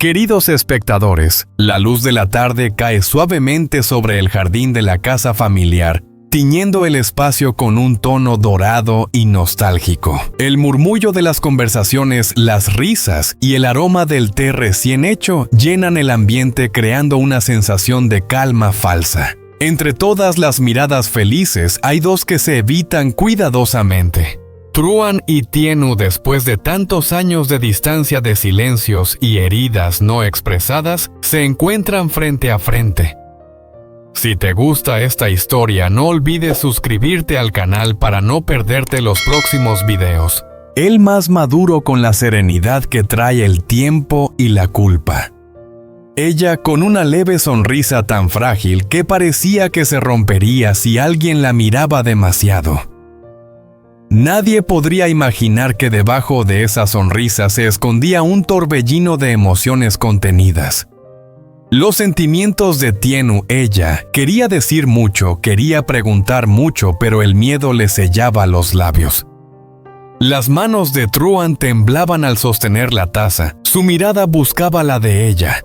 Queridos espectadores, la luz de la tarde cae suavemente sobre el jardín de la casa familiar, tiñendo el espacio con un tono dorado y nostálgico. El murmullo de las conversaciones, las risas y el aroma del té recién hecho llenan el ambiente, creando una sensación de calma falsa. Entre todas las miradas felices hay dos que se evitan cuidadosamente. Truan y Tienu, después de tantos años de distancia, de silencios y heridas no expresadas, se encuentran frente a frente. Si te gusta esta historia, no olvides suscribirte al canal para no perderte los próximos videos. El más maduro con la serenidad que trae el tiempo y la culpa. Ella con una leve sonrisa tan frágil que parecía que se rompería si alguien la miraba demasiado. Nadie podría imaginar que debajo de esa sonrisa se escondía un torbellino de emociones contenidas. Los sentimientos de Tienu, ella, quería decir mucho, quería preguntar mucho, pero el miedo le sellaba los labios. Las manos de Truan temblaban al sostener la taza, su mirada buscaba la de ella.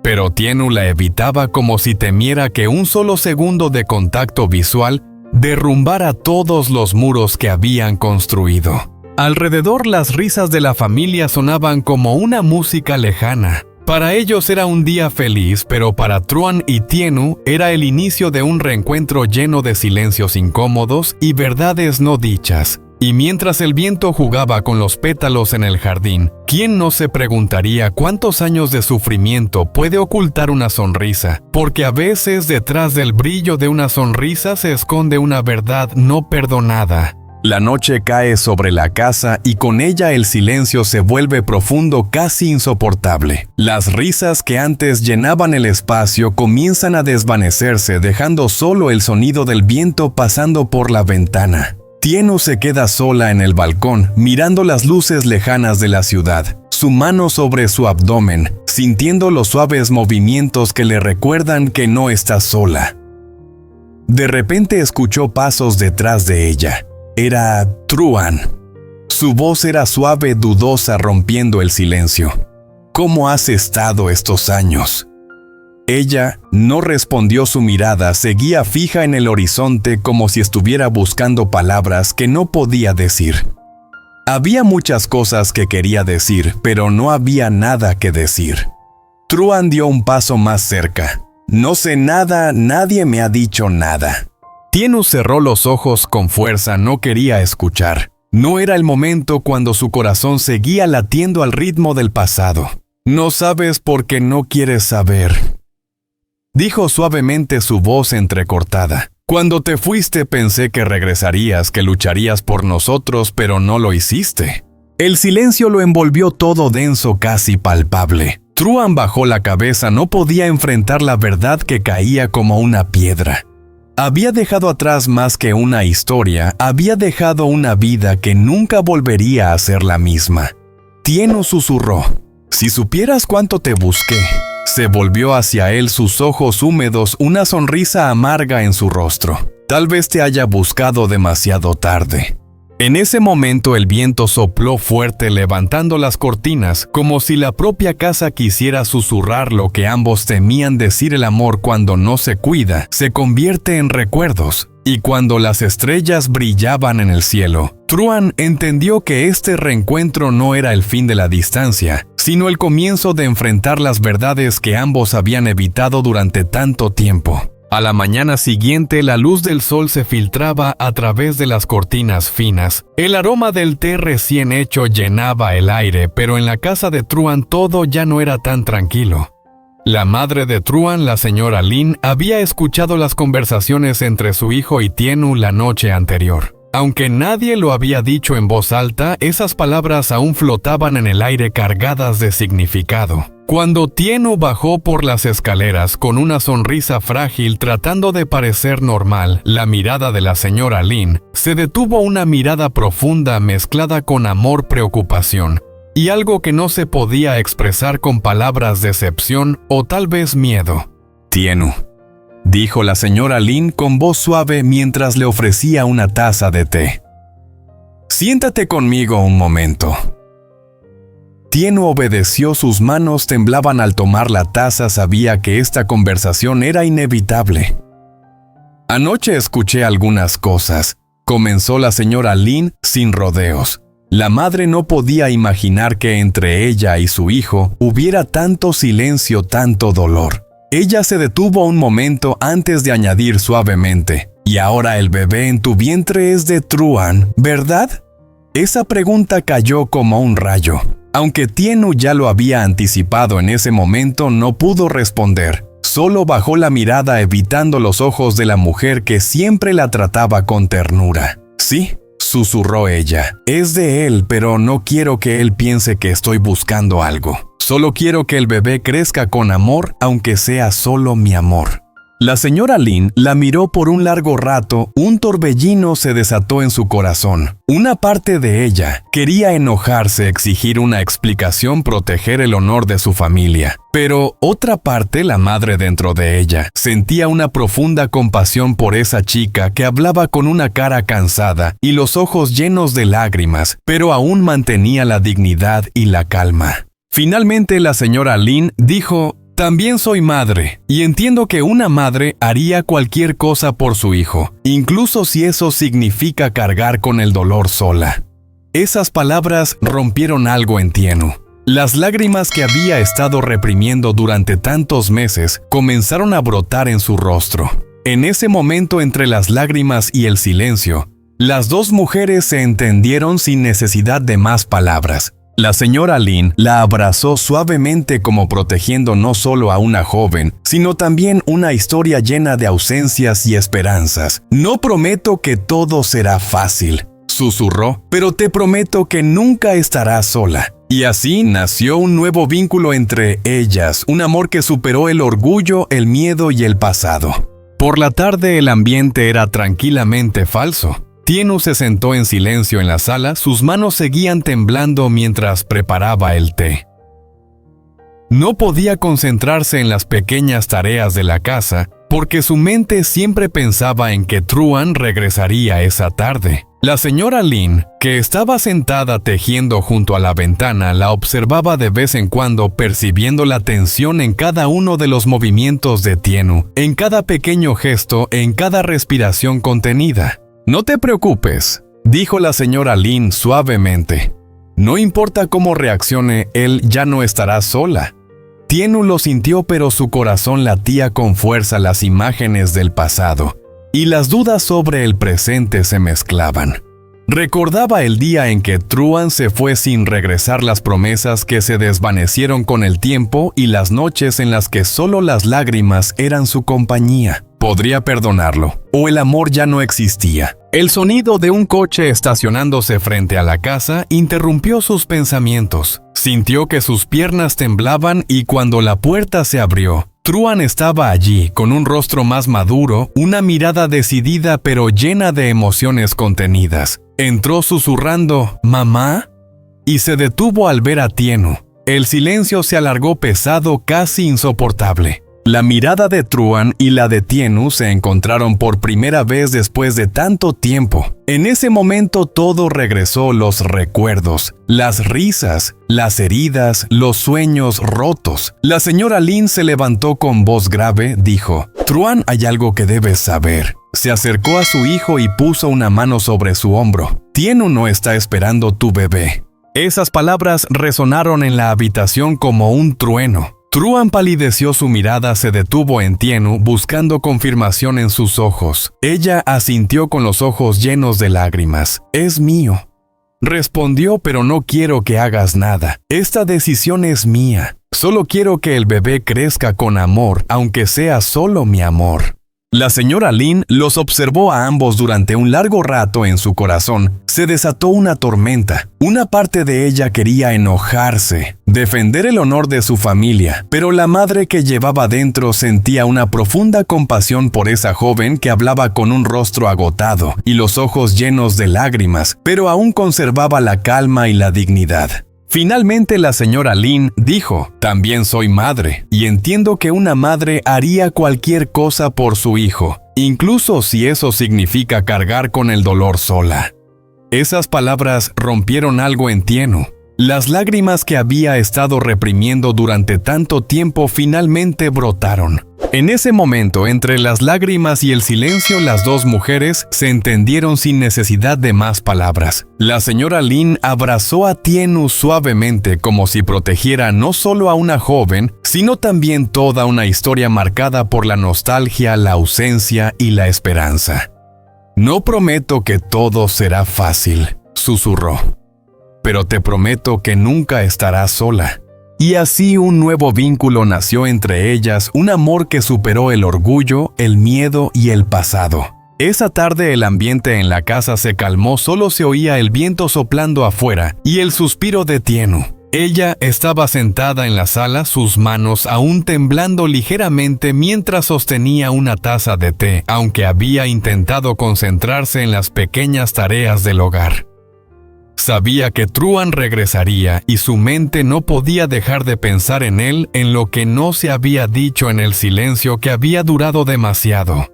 Pero Tienu la evitaba como si temiera que un solo segundo de contacto visual derrumbara todos los muros que habían construido. Alrededor las risas de la familia sonaban como una música lejana. Para ellos era un día feliz, pero para Truan y Tienu era el inicio de un reencuentro lleno de silencios incómodos y verdades no dichas. Y mientras el viento jugaba con los pétalos en el jardín, ¿quién no se preguntaría cuántos años de sufrimiento puede ocultar una sonrisa? Porque a veces detrás del brillo de una sonrisa se esconde una verdad no perdonada. La noche cae sobre la casa y con ella el silencio se vuelve profundo, casi insoportable. Las risas que antes llenaban el espacio comienzan a desvanecerse, dejando solo el sonido del viento pasando por la ventana. Tienu se queda sola en el balcón, mirando las luces lejanas de la ciudad, su mano sobre su abdomen, sintiendo los suaves movimientos que le recuerdan que no está sola. De repente escuchó pasos detrás de ella. Era Truan. Su voz era suave, dudosa, rompiendo el silencio. ¿Cómo has estado estos años? Ella no respondió, su mirada seguía fija en el horizonte como si estuviera buscando palabras que no podía decir. Había muchas cosas que quería decir, pero no había nada que decir. Truan dio un paso más cerca. No sé nada, nadie me ha dicho nada. Tienu cerró los ojos con fuerza, no quería escuchar. No era el momento cuando su corazón seguía latiendo al ritmo del pasado. No sabes porque no quieres saber. Dijo suavemente, su voz entrecortada. Cuando te fuiste pensé que regresarías, que lucharías por nosotros, pero no lo hiciste. El silencio lo envolvió todo, denso, casi palpable. Truan bajó la cabeza, no podía enfrentar la verdad que caía como una piedra. Había dejado atrás más que una historia, había dejado una vida que nunca volvería a ser la misma. Tienu susurró. Si supieras cuánto te busqué. Se volvió hacia él, sus ojos húmedos, una sonrisa amarga en su rostro. Tal vez te haya buscado demasiado tarde. En ese momento el viento sopló fuerte, levantando las cortinas, como si la propia casa quisiera susurrar lo que ambos temían decir. El amor, cuando no se cuida, se convierte en recuerdos. Y cuando las estrellas brillaban en el cielo, Truan entendió que este reencuentro no era el fin de la distancia, sino el comienzo de enfrentar las verdades que ambos habían evitado durante tanto tiempo. A la mañana siguiente, la luz del sol se filtraba a través de las cortinas finas. El aroma del té recién hecho llenaba el aire, pero en la casa de Truan todo ya no era tan tranquilo. La madre de Truan, la señora Lin, había escuchado las conversaciones entre su hijo y Tienu la noche anterior. Aunque nadie lo había dicho en voz alta, esas palabras aún flotaban en el aire cargadas de significado. Cuando Tienu bajó por las escaleras con una sonrisa frágil tratando de parecer normal, la mirada de la señora Lin se detuvo, una mirada profunda mezclada con amor, preocupación y algo que no se podía expresar con palabras, decepción o tal vez miedo. Tienu, dijo la señora Lin con voz suave mientras le ofrecía una taza de té. Siéntate conmigo un momento. Tienu obedeció, sus manos temblaban al tomar la taza, sabía que esta conversación era inevitable. Anoche escuché algunas cosas, comenzó la señora Lin sin rodeos. La madre no podía imaginar que entre ella y su hijo hubiera tanto silencio, tanto dolor. Ella se detuvo un momento antes de añadir suavemente: «Y ahora el bebé en tu vientre es de Truan, ¿verdad?». Esa pregunta cayó como un rayo. Aunque Tienu ya lo había anticipado en ese momento, no pudo responder. Solo bajó la mirada evitando los ojos de la mujer que siempre la trataba con ternura. «Sí», susurró ella, «es de él, pero no quiero que él piense que estoy buscando algo. Solo quiero que el bebé crezca con amor, aunque sea solo mi amor». La señora Lin la miró por un largo rato. Un torbellino se desató en su corazón. Una parte de ella quería enojarse, exigir una explicación, proteger el honor de su familia. Pero otra parte, la madre dentro de ella, sentía una profunda compasión por esa chica que hablaba con una cara cansada y los ojos llenos de lágrimas, pero aún mantenía la dignidad y la calma. Finalmente la señora Lin dijo: «También soy madre, y entiendo que una madre haría cualquier cosa por su hijo, incluso si eso significa cargar con el dolor sola». Esas palabras rompieron algo en Tienu. Las lágrimas que había estado reprimiendo durante tantos meses comenzaron a brotar en su rostro. En ese momento, entre las lágrimas y el silencio, las dos mujeres se entendieron sin necesidad de más palabras. La señora Lin la abrazó suavemente, como protegiendo no solo a una joven, sino también una historia llena de ausencias y esperanzas. «No prometo que todo será fácil», susurró, «pero te prometo que nunca estarás sola». Y así nació un nuevo vínculo entre ellas, un amor que superó el orgullo, el miedo y el pasado. Por la tarde el ambiente era tranquilamente falso. Tienu se sentó en silencio en la sala, sus manos seguían temblando mientras preparaba el té. No podía concentrarse en las pequeñas tareas de la casa, porque su mente siempre pensaba en que Truan regresaría esa tarde. La señora Lin, que estaba sentada tejiendo junto a la ventana, la observaba de vez en cuando, percibiendo la tensión en cada uno de los movimientos de Tienu, en cada pequeño gesto, en cada respiración contenida. «No te preocupes», dijo la señora Lin suavemente. «No importa cómo reaccione, él ya no estará sola». Tienu lo sintió, pero su corazón latía con fuerza. Las imágenes del pasado y las dudas sobre el presente se mezclaban. Recordaba el día en que Truan se fue sin regresar, las promesas que se desvanecieron con el tiempo y las noches en las que solo las lágrimas eran su compañía. ¿Podría perdonarlo? ¿O el amor ya no existía? El sonido de un coche estacionándose frente a la casa interrumpió sus pensamientos. Sintió que sus piernas temblaban y cuando la puerta se abrió, Truan estaba allí, con un rostro más maduro, una mirada decidida pero llena de emociones contenidas. Entró susurrando «¿Mamá?», y se detuvo al ver a Tienu. El silencio se alargó pesado, casi insoportable. La mirada de Truan y la de Tienu se encontraron por primera vez después de tanto tiempo. En ese momento todo regresó: los recuerdos, las risas, las heridas, los sueños rotos. La señora Lin se levantó con voz grave, dijo: «Truan, hay algo que debes saber». Se acercó a su hijo y puso una mano sobre su hombro. «Tienu no está esperando tu bebé». Esas palabras resonaron en la habitación como un trueno. Truan palideció, su mirada se detuvo en Tienu, buscando confirmación en sus ojos. Ella asintió con los ojos llenos de lágrimas. «Es mío», respondió, «pero no quiero que hagas nada. Esta decisión es mía. Solo quiero que el bebé crezca con amor, aunque sea solo mi amor». La señora Lin los observó a ambos durante un largo rato. En su corazón se desató una tormenta. Una parte de ella quería enojarse, defender el honor de su familia, pero la madre que llevaba dentro sentía una profunda compasión por esa joven que hablaba con un rostro agotado y los ojos llenos de lágrimas, pero aún conservaba la calma y la dignidad. Finalmente la señora Lin dijo: «También soy madre, y entiendo que una madre haría cualquier cosa por su hijo, incluso si eso significa cargar con el dolor sola». Esas palabras rompieron algo en Tienu. Las lágrimas que había estado reprimiendo durante tanto tiempo finalmente brotaron. En ese momento, entre las lágrimas y el silencio, las dos mujeres se entendieron sin necesidad de más palabras. La señora Lin abrazó a Tienu suavemente como si protegiera no solo a una joven, sino también toda una historia marcada por la nostalgia, la ausencia y la esperanza. «No prometo que todo será fácil», susurró, «pero te prometo que nunca estarás sola». Y así un nuevo vínculo nació entre ellas, un amor que superó el orgullo, el miedo y el pasado. Esa tarde el ambiente en la casa se calmó, solo se oía el viento soplando afuera y el suspiro de Tienu. Ella estaba sentada en la sala, sus manos aún temblando ligeramente mientras sostenía una taza de té, aunque había intentado concentrarse en las pequeñas tareas del hogar. Sabía que Truan regresaría y su mente no podía dejar de pensar en él, en lo que no se había dicho en el silencio que había durado demasiado.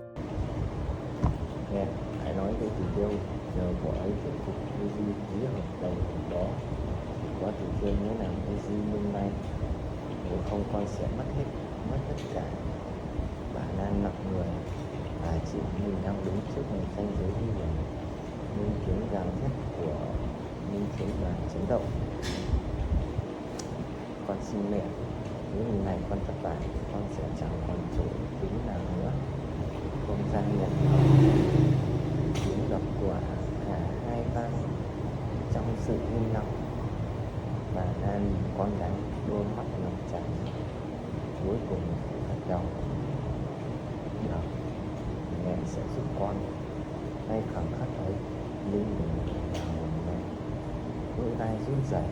Con xin mẹ, những ngày này con thất bại, con sẽ chẳng còn chỗ đứng nào nữa. Con gian nhận tiếng đập của cả hai vang trong sự im lặng. Bà Lan nhìn con gái, đôi mắt ngập tràn. Cuối cùng gật đầu. Được, mẹ sẽ giúp con. Ngay khoảnh khắc ấy, Linh mình vào một mẹ. Đôi vai run rẩy,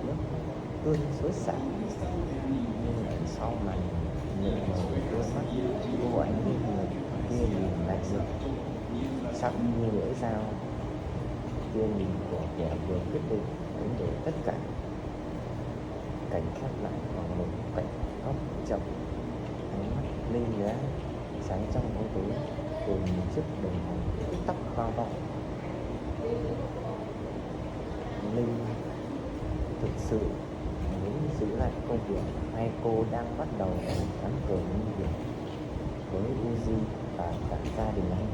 nước tuôn xối xả. Nhưng ở sau màn nhẹ nhàng đôi mắt, cô ấy như người kia nhìn lạnh lùng, sắc như lưỡi dao. Tia nhìn của kẻ vừa quyết định đánh đổi tất cả. Cảnh khép lại bằng một cảnh góc chậm. Ánh mắt Linh lóe sáng trong bóng tối, cùng một chiếc đồng hồ tích tắc vang vọng. Linh thực sự muốn giữ lại công việc hay cô đang bắt đầu cắm cờ nguy hiểm với Uzi và cả gia đình anh?